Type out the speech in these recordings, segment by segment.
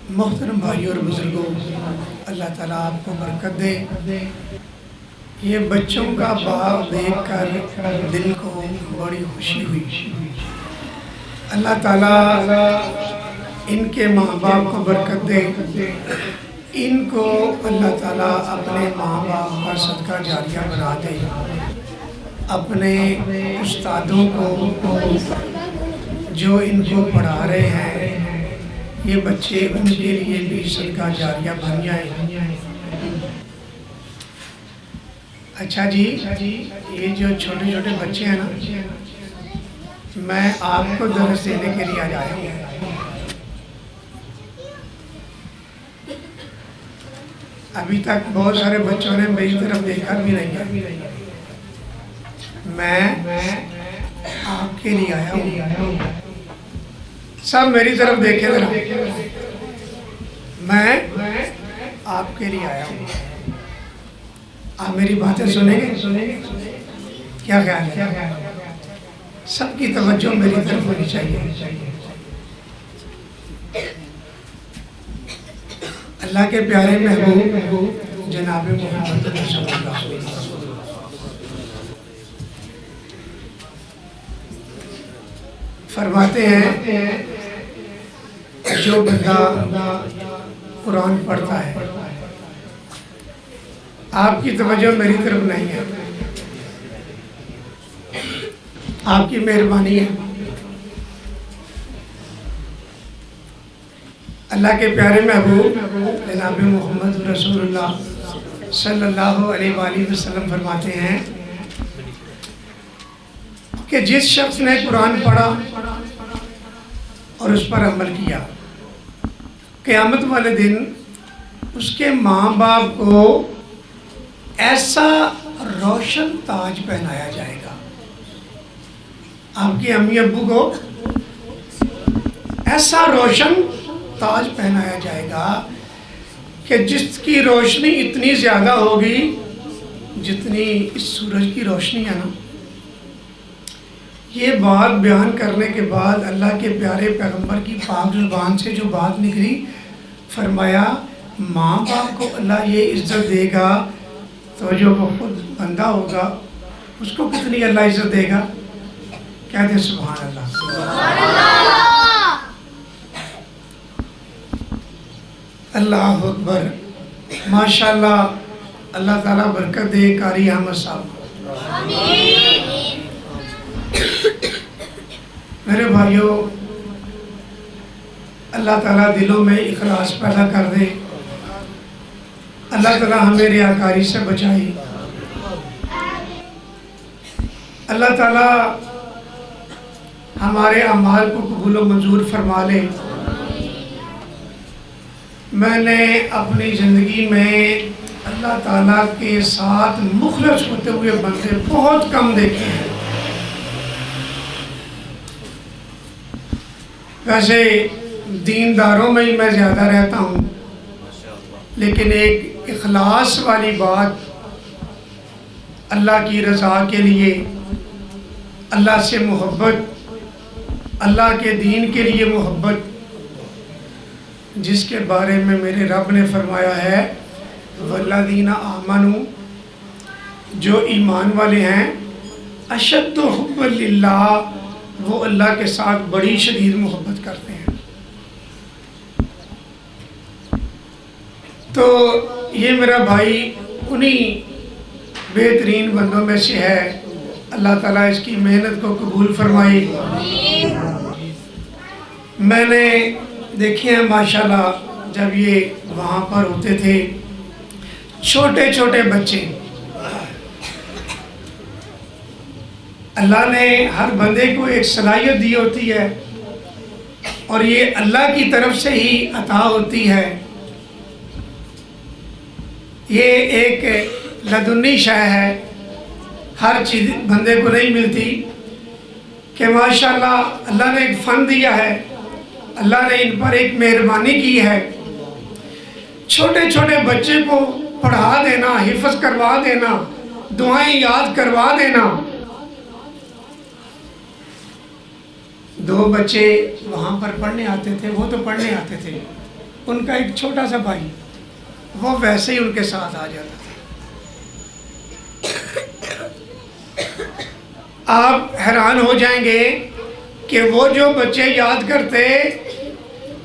محترم بھائیوں اور بزرگوں، اللہ تعالیٰ آپ کو برکت دے۔ یہ بچوں کا باغ دیکھ کر دل کو بڑی خوشی ہوئی۔ اللہ تعالیٰ ان کے ماں باپ کو برکت دے، ان کو اللہ تعالیٰ اپنے ماں باپ کا صدقہ جاریہ بنا دے، اپنے استادوں کو جو ان کو پڑھا رہے ہیں یہ بچے ان کے لیے بھی صدقہ جاریہ بن جائیں۔ اچھا جی، یہ جو چھوٹے چھوٹے بچے ہیں نا، میں آپ کو درس دینے کے لیے آج آیا ہوں۔ ابھی تک بہت سارے بچوں نے میری طرف دیکھا بھی نہیں ہے۔ میں آپ کے لیے آیا ہوں، سب میری طرف دیکھیں ذرا۔ میں آپ کے لیے آیا ہوں، آپ میری باتیں سنیں گے؟ کیا خیال ہے؟ سب کی توجہ میری طرف ہونی چاہیے۔ اللہ کے پیارے محبوب جناب محمد رسول اللہ فرماتے ہیں، جو بندہ قرآن پڑھتا ہے، آپ کی توجہ میری طرف نہیں ہے، آپ کی مہربانی ہے۔ اللہ کے پیارے محبوب جناب محمد رسول اللہ صلی اللہ علیہ وآلہ وسلم فرماتے ہیں کہ جس شخص نے قرآن پڑھا اور اس پر عمل کیا، قیامت والے دن اس کے ماں باپ کو ایسا روشن تاج پہنایا جائے گا۔ آپ کے امی ابو کو ایسا روشن تاج پہنایا جائے گا کہ جس کی روشنی اتنی زیادہ ہوگی جتنی اس سورج کی روشنی ہے نا۔ یہ بات بیان کرنے کے بعد اللہ کے پیارے پیغمبر کی پاک زبان سے جو بات نکلی، فرمایا ماں باپ کو اللہ یہ عزت دے گا تو جو وہ خود بندہ ہوگا اس کو کتنی اللہ عزت دے گا؟ کہتے ہیں سبحان اللہ۔ اللہ اکبر، ماشاءاللہ، اللہ تعالیٰ برکت دے قاری احمد صاحب۔ میرے بھائیوں، اللہ تعالیٰ دلوں میں اخلاص پیدا کر دے، اللہ تعالیٰ ہمیں ریاکاری سے بچائی، اللہ تعالیٰ ہمارے اعمال کو قبول و منظور فرما لے۔ میں نے اپنی زندگی میں اللہ تعالیٰ کے ساتھ مخلص ہوتے ہوئے بندے بہت کم دیکھے ہیں۔ ویسے دینداروں میں ہی میں زیادہ رہتا ہوں، لیکن ایک اخلاص والی بات، اللہ کی رضا کے لیے، اللہ سے محبت، اللہ کے دین کے لیے محبت، جس کے بارے میں میرے رب نے فرمایا ہے والذین آمنوا، جو ایمان والے ہیں، اشد حب للہ، وہ اللہ کے ساتھ بڑی شدید محبت کرتے ہیں۔ تو یہ میرا بھائی انہی بہترین بندوں میں سے ہے، اللہ تعالیٰ اس کی محنت کو قبول فرمائے۔ میں نے دیکھے ہیں ماشاءاللہ، جب یہ وہاں پر ہوتے تھے چھوٹے چھوٹے بچے، اللہ نے ہر بندے کو ایک صلاحیت دی ہوتی ہے اور یہ اللہ کی طرف سے ہی عطا ہوتی ہے۔ یہ ایک لدنی شے ہے، ہر چیز بندے کو نہیں ملتی کہ ماشاءاللہ اللہ نے ایک فن دیا ہے، اللہ نے ان پر ایک مہربانی کی ہے۔ چھوٹے چھوٹے بچے کو پڑھا دینا، حفظ کروا دینا، دعائیں یاد کروا دینا۔ 2 بچے وہاں پر پڑھنے آتے تھے، وہ تو پڑھنے آتے تھے، ان کا ایک چھوٹا سا بھائی، وہ ویسے ہی ان کے ساتھ آ جاتا تھا۔ آپ حیران ہو جائیں گے کہ وہ جو بچے یاد کرتے،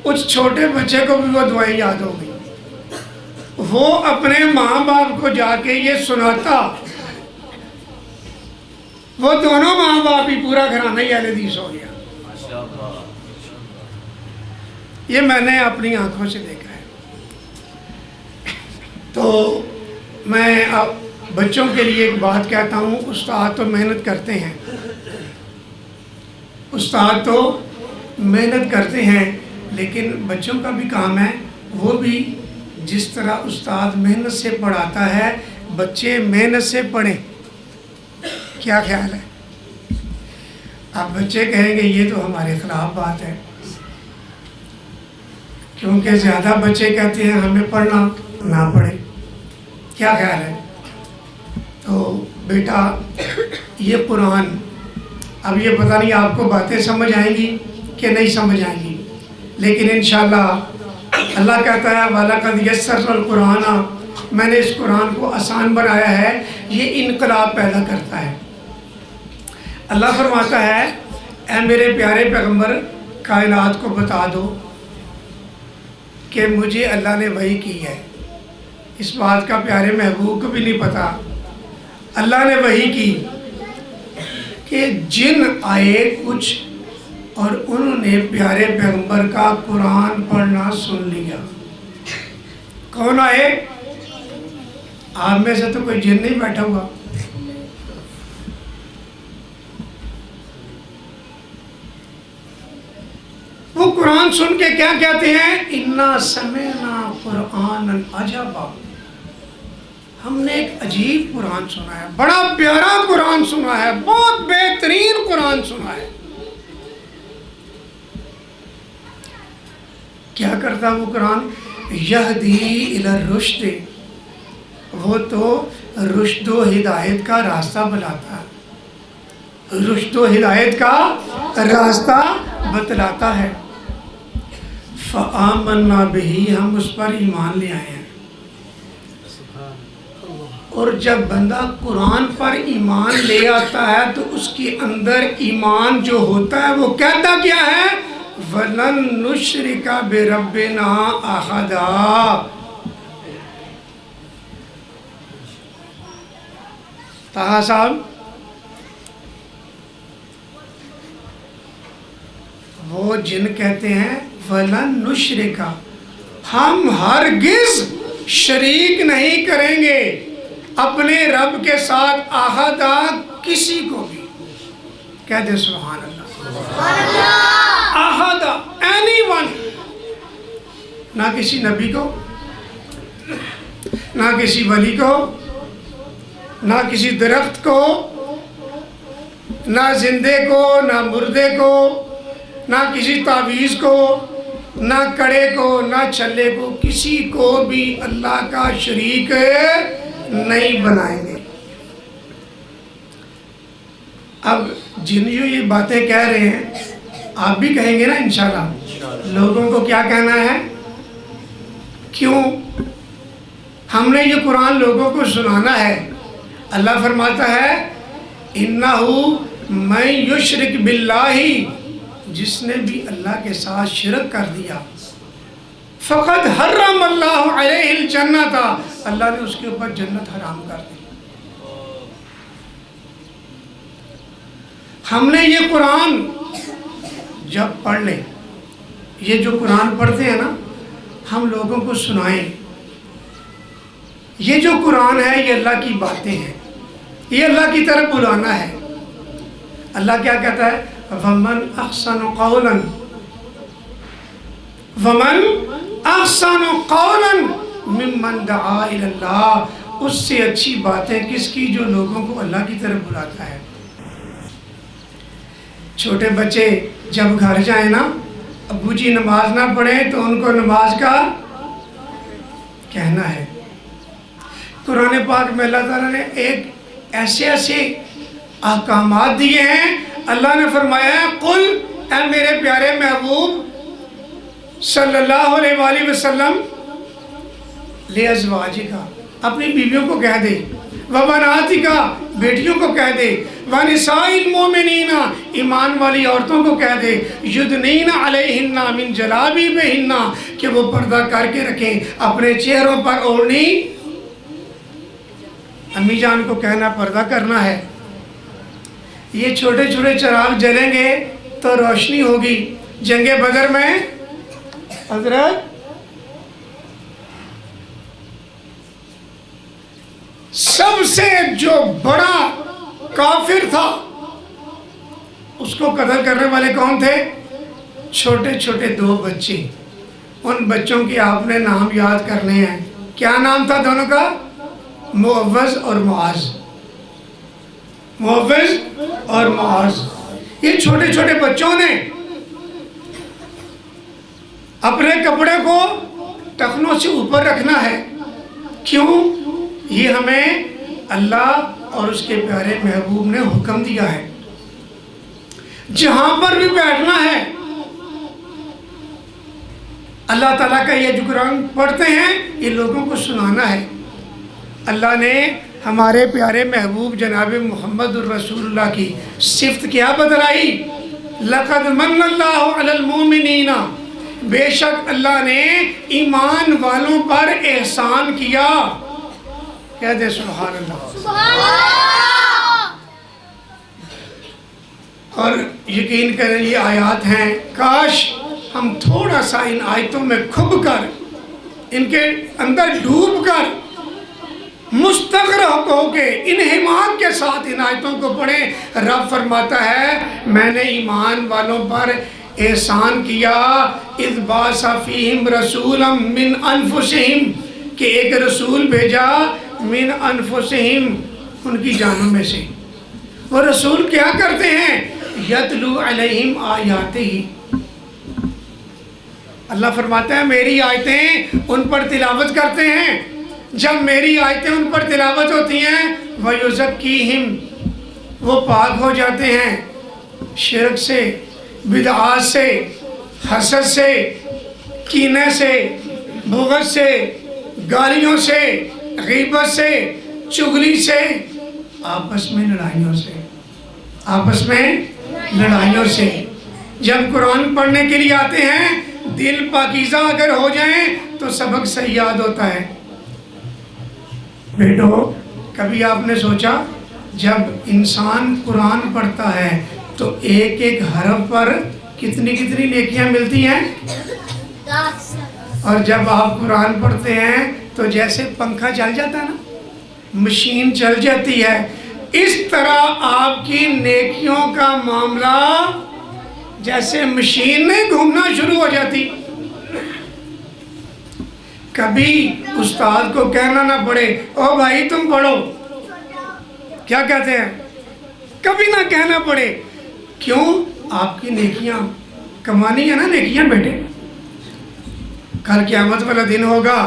اس چھوٹے بچے کو بھی وہ دعائیں یاد ہو گئی۔ وہ اپنے ماں باپ کو جا کے یہ سناتا، وہ دونوں ماں باپ ہی پورا گھرانہ ہی اہل حدیث ہو گیا۔ یہ میں نے اپنی آنکھوں سے دیکھا ہے۔ تو میں اب بچوں کے لیے ایک بات کہتا ہوں، استاد تو محنت کرتے ہیں، استاد تو محنت کرتے ہیں، لیکن بچوں کا بھی کام ہے، وہ بھی جس طرح استاد محنت سے پڑھاتا ہے، بچے محنت سے پڑھیں۔ کیا خیال ہے؟ اب بچے کہیں گے یہ تو ہمارے خلاف بات ہے، کیونکہ زیادہ بچے کہتے ہیں ہمیں پڑھنا نہ پڑھے۔ کیا خیال ہے؟ تو بیٹا یہ قرآن، اب یہ پتہ نہیں آپ کو باتیں سمجھ آئیں گی کہ نہیں سمجھ آئیں گی، لیکن انشاءاللہ اللہ کہتا ہے وَلَقَدْ يَسَّرْنَا الْقُرْآنَ، میں نے اس قرآن کو آسان بنایا ہے، یہ انقلاب پیدا کرتا ہے۔ اللہ فرماتا ہے اے میرے پیارے پیغمبر، کائنات کو بتا دو کہ مجھے اللہ نے وحی کی ہے۔ اس بات کا پیارے محبوب کو بھی نہیں پتا، اللہ نے وحی کی کہ جن آئے کچھ اور انہوں نے پیارے پیغمبر کا قرآن پڑھنا سن لیا۔ کون آئے؟ آپ میں سے تو کوئی جن نہیں بیٹھا ہوا۔ وہ قرآن سن کے کیا کہتے ہیں؟ اِنَّا سَمِعْنَا قُرْآنًا عَجَبًا، ہم نے ایک عجیب قرآن سنا ہے، بڑا پیارا قرآن سنا ہے، بہت بہترین قرآن سنا ہے۔ کیا کرتا وہ قرآن؟ یہدی الی الرشد، وہ تو رشد و ہدایت کا راستہ بتلاتا ہے، رشد و ہدایت کا راستہ بتلاتا ہے۔ فآمنا بہ، ہم اس پر ایمان لے آئے ہیں۔ اور جب بندہ قرآن پر ایمان لے آتا ہے تو اس کے اندر ایمان جو ہوتا ہے وہ کہتا کیا ہے؟ وَلَن نُشْرِكَ بِرَبِّنَا أَحَدًا۔ طه صاحب، وہ جن کہتے ہیں وَلَن نُشْرِكَ، ہم ہرگز شریک نہیں کریں گے اپنے رب کے ساتھ احدا، کسی کو بھی۔ کہہ دے سبحان اللہ۔ احدا، اینی ون، نہ کسی نبی کو، نہ کسی ولی کو، نہ کسی درخت کو، نہ زندے کو، نہ مردے کو، نہ کسی تعویذ کو، نہ کڑے کو، نہ چھلے کو، کسی کو بھی اللہ کا شریک نہیں بنائیں گے۔ اب جن جو یہ باتیں کہہ رہے ہیں، آپ بھی کہیں گے نا انشاءاللہ۔ لوگوں کو کیا کہنا ہے؟ کیوں؟ ہم نے یہ قرآن لوگوں کو سنانا ہے۔ اللہ فرماتا ہے اِنَّهُ مَن يُشْرِكْ بِاللَّهِ، جس نے بھی اللہ کے ساتھ شرک کر دیا، فقد حرم اللہ علیہ الجنت، اللہ نے اس کے اوپر جنت حرام کر دی۔ ہم نے یہ قرآن جب پڑھ لیں، یہ جو قرآن پڑھتے ہیں نا، ہم لوگوں کو سنائیں، یہ جو قرآن ہے یہ اللہ کی باتیں ہیں، یہ اللہ کی طرف بلانا ہے۔ اللہ کیا کہتا ہے؟ وَمَنْ أَحْسَنُ قَوْلًا، وَمَنْ أَحْسَنُ قَوْلًا مِمَّنْ دَعَا إِلَى اللَّهِ، اس سے اچھی باتیں کس کی جو لوگوں کو اللہ کی طرف بلاتا ہے۔ چھوٹے بچے جب گھر جائیں نا، ابو جی نماز نہ پڑھیں تو ان کو نماز کا کہنا ہے۔ قرآن پاک میں اللہ تعالیٰ نے ایک ایسے احکامات دیے ہیں۔ اللہ نے فرمایا ہے قل، اے میرے پیارے محبوب، صلی اللہ علیہ وآلہ وسلم لِأَزْوَاجِكَ اپنی بیویوں کو کہہ دے، وَبَنَاتِكَ بیٹیوں کو کہہ دے، وَنِسَاءِ الْمُؤْمِنِينَ ایمان والی عورتوں کو کہہ دے، يُدْنِينَ عَلَيْهِنَّ مِنْ جَلَابِيبِهِنَّ کہ وہ پردہ کر کے رکھیں اپنے چہروں پر اوڑھنی۔ امی جان کو کہنا پردہ کرنا ہے۔ یہ چھوٹے چھوٹے چراغ جلیں گے تو روشنی ہوگی۔ جنگ بدر میں حضرت سب سے جو بڑا کافر تھا اس کو قتل کرنے والے کون تھے؟ چھوٹے چھوٹے 2 بچے۔ ان بچوں کی آپ نے نام یاد کرنے ہیں۔ کیا نام تھا دونوں کا؟ معوذ اور معاذ۔ معوذ اور معاذ۔ یہ چھوٹے چھوٹے بچوں نے اپنے کپڑے کو ٹخنوں سے اوپر رکھنا ہے۔ کیوں؟ یہ ہمیں اللہ اور اس کے پیارے محبوب نے حکم دیا ہے۔ جہاں پر بھی بیٹھنا ہے اللہ تعالیٰ کا یہ جو قرآن پڑھتے ہیں یہ لوگوں کو سنانا ہے۔ اللہ نے ہمارے پیارے محبوب جناب محمد الرسول اللہ کی صفت کیا بتلائی؟ لَقَدْ مَنَّ اللَّهُ عَلَى الْمُؤْمِنِينَ بے شک اللہ نے ایمان والوں پر احسان کیا۔ کہہ دے سبحان اللہ۔ اور یقین کریں یہ آیات ہیں، کاش ہم تھوڑا سا ان آیتوں میں کھب کر ان کے اندر ڈوب کر مستغرق ہو کے انہماک کے ساتھ ان آیتوں کو پڑھیں۔ رب فرماتا ہے میں نے ایمان والوں پر احسان کیا، اذ بعث فیہم رسولا من انفسہم کہ ایک رسول بھیجا من انفسہم ان کی جانوں میں سے۔ وہ رسول کیا کرتے ہیں؟ یتلو علیہم آیاتہ اللہ فرماتا ہے میری آیتیں ان پر تلاوت کرتے ہیں۔ جب میری آیتیں ان پر تلاوت ہوتی ہیں وَيُزَكِّيهِمْ وہ پاک ہو جاتے ہیں شرک سے، بدعات سے، حسد سے، کینے سے، بغض سے، گالیوں سے، غیبت سے، چغلی سے، آپس میں لڑائیوں سے، آپس میں لڑائیوں سے۔ جب قرآن پڑھنے کے لیے آتے ہیں دل پاکیزہ اگر ہو جائیں تو سبق صحیح یاد ہوتا ہے۔ بیٹو کبھی آپ نے سوچا جب انسان قرآن پڑھتا ہے تو ایک ایک حرف پر کتنی کتنی نیکیاں ملتی ہیں؟ اور جب آپ قرآن پڑھتے ہیں تو جیسے پنکھا چل جاتا ہے نا، مشین چل جاتی ہے، اس طرح آپ کی نیکیوں کا معاملہ جیسے مشین میں گھومنا شروع ہو جاتی۔ کبھی استاد کو کہنا نہ پڑے او بھائی تم پڑھو، کیا کہتے ہیں؟ کبھی نہ کہنا پڑے۔ کیوں؟ آپ کی نیکیاں کمانی ہے نا، نیکیاں بیٹے۔ کل قیامت والا دن ہوگا،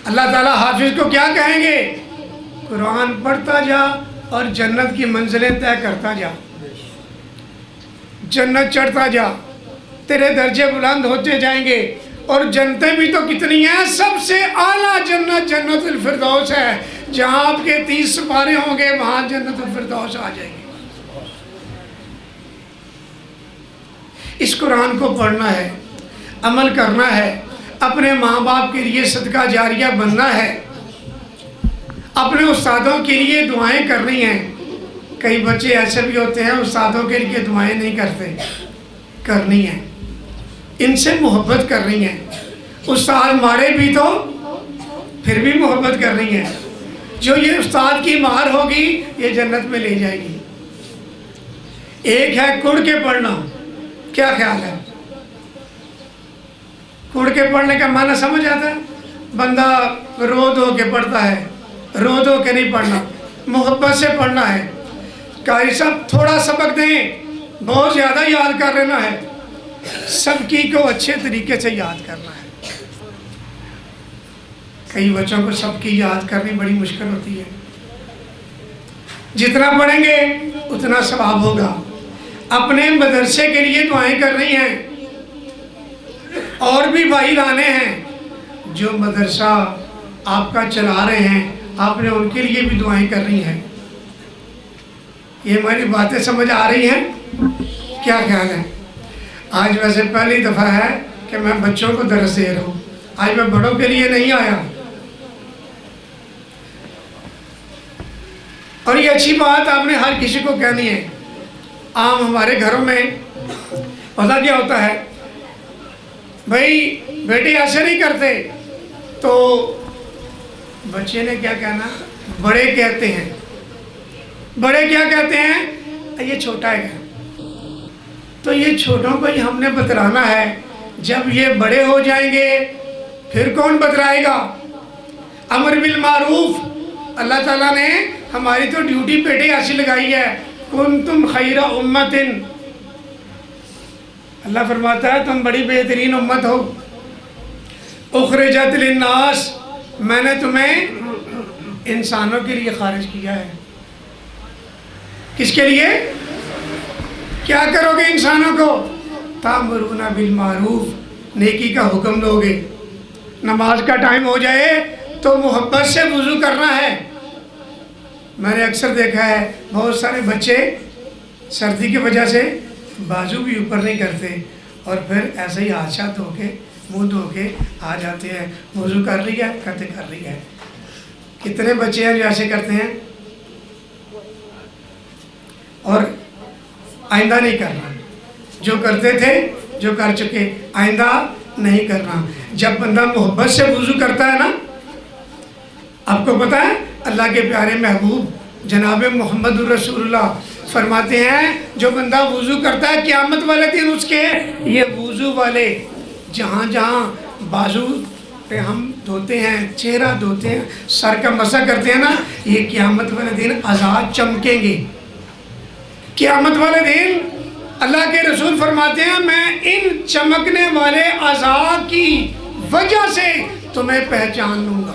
اللہ تعالیٰ حافظ کو کیا کہیں گے؟ قرآن پڑھتا جا اور جنت کی منزلیں طے کرتا جا، جنت چڑھتا جا، تیرے درجے بلند ہوتے جائیں گے۔ اور جنتیں بھی تو کتنی ہیں، سب سے اعلیٰ جنت جنت الفردوس ہے، جہاں آپ کے 30 سپارے ہوں گے وہاں جنت الفردوس آ جائیں گے۔ اس قرآن کو پڑھنا ہے، عمل کرنا ہے، اپنے ماں باپ کے لیے صدقہ جاریہ بننا ہے، اپنے استادوں کے لیے دعائیں کرنی ہیں۔ کئی بچے ایسے بھی ہوتے ہیں استادوں کے لیے دعائیں نہیں کرتے، کرنی ہیں، ان سے محبت کرنی ہے۔ استاد مارے بھی تو پھر بھی محبت کرنی ہے۔ جو یہ استاد کی مار ہوگی یہ جنت میں لے جائے گی۔ ایک ہے کڑ کے پڑھنا، کیا خیال ہے؟ کڑ کے پڑھنے کا معنی سمجھ آتا ہے؟ بندہ رو دھو کے پڑھتا ہے، رو دھو کے نہیں پڑھنا، محبت سے پڑھنا ہے۔ قاری صاحب تھوڑا سبق دیں، بہت زیادہ یاد کر لینا ہے، سب کی کو اچھے طریقے سے یاد کرنا ہے۔ کئی بچوں کو سب کی یاد کرنی بڑی مشکل ہوتی ہے۔ جتنا پڑھیں گے اتنا ثواب ہوگا۔ اپنے مدرسے کے لیے دعائیں کرنی ہیں، اور بھی بھائی لانے ہیں جو مدرسہ آپ کا چلا رہے ہیں، آپ نے ان کے لیے بھی دعائیں کرنی ہیں۔ یہ ہماری باتیں سمجھ آ رہی ہیں؟ کیا خیال ہے؟ آج ویسے پہلی دفعہ ہے کہ میں بچوں کو درس دے رہا ہوں، آج میں بڑوں کے لیے نہیں آیا۔ اور یہ اچھی بات آپ نے ہر کسی کو کہنی ہے۔ عام ہمارے گھروں میں پتہ کیا ہوتا ہے، بھائی بیٹے ایسے نہیں کرتے، تو بچے نے کیا کہنا، بڑے کہتے ہیں۔ بڑے کیا کہتے ہیں، یہ چھوٹا ہے گھر۔ تو یہ چھوٹوں کو ہی ہم نے بتلانا ہے، جب یہ بڑے ہو جائیں گے پھر کون بتلائے گا؟ امر بالمعروف، اللہ تعالیٰ نے ہماری تو ڈیوٹی پیٹے ایسی لگائی ہے، کنتم خیر امت، اللہ فرماتا ہے تم بڑی بہترین امت ہو، اخرجت للناس، میں نے تمہیں انسانوں کے لیے خارج کیا ہے۔ کس کے لیے؟ کیا کرو گے انسانوں کو؟ تامرون بالمعروف، نیکی کا حکم دو گے۔ نماز کا ٹائم ہو جائے تو محبت سے وضو کرنا ہے۔ میں نے اکثر دیکھا ہے بہت سارے بچے سردی کی وجہ سے بازو بھی اوپر نہیں کرتے، اور پھر ایسے ہی ہاتھ شاتھ دھو کے منہ دھو کے آ جاتے ہیں، وضو کر لیا؟ کہتے کر لیا ہے۔ کتنے بچے ہیں جو ایسے کرتے ہیں؟ اور آئندہ نہیں کرنا، جو کرتے تھے جو کر چکے، آئندہ نہیں کرنا۔ جب بندہ محبت سے وضو کرتا ہے نا، آپ کو پتا ہے اللہ کے پیارے محبوب جناب محمد رسول اللہ فرماتے ہیں جو بندہ وضو کرتا ہے قیامت والے دن اس کے یہ وضو والے جہاں جہاں بازو پہ ہم دھوتے ہیں، چہرہ دھوتے ہیں، سر کا مسح کرتے ہیں نا، یہ قیامت والے دن آزاد چمکیں گے۔ قیامت والے دن اللہ کے رسول فرماتے ہیں میں ان چمکنے والے اعضاء کی وجہ سے تمہیں پہچان لوں گا۔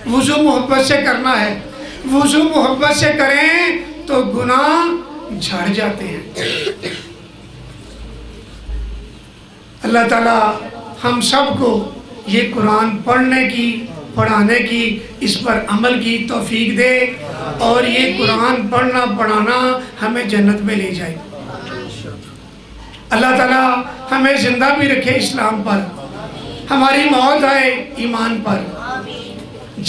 وضو محبت سے کرنا ہے، وضو محبت سے کریں تو گناہ جھڑ جاتے ہیں۔ اللہ تعالیٰ ہم سب کو یہ قرآن پڑھنے کی، پڑھانے کی، اس پر عمل کی توفیق دے، اور یہ قرآن پڑھنا پڑھانا ہمیں جنت میں لے جائے۔ اللہ تعالیٰ ہمیں زندہ بھی رکھے اسلام پر، ہماری موت آئے ایمان پر۔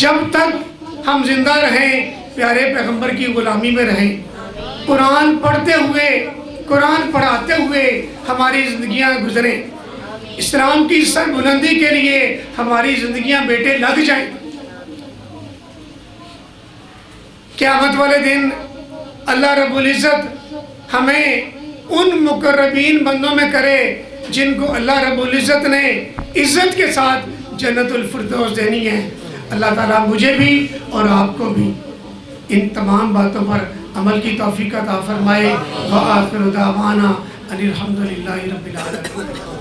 جب تک ہم زندہ رہیں پیارے پیغمبر کی غلامی میں رہیں، قرآن پڑھتے ہوئے، قرآن پڑھاتے ہوئے ہماری زندگیاں گزریں، اسلام کی سر بلندی کے لیے ہماری زندگیاں بیٹے لگ جائیں۔ قیامت والے دن اللہ رب العزت ہمیں ان مقربین بندوں میں کرے جن کو اللہ رب العزت نے عزت کے ساتھ جنت الفردوس دینی ہے۔ اللہ تعالیٰ مجھے بھی اور آپ کو بھی ان تمام باتوں پر عمل کی توفیق عطا فرمائے۔ وآخر دعوانا ان الحمدللہ رب العالمین۔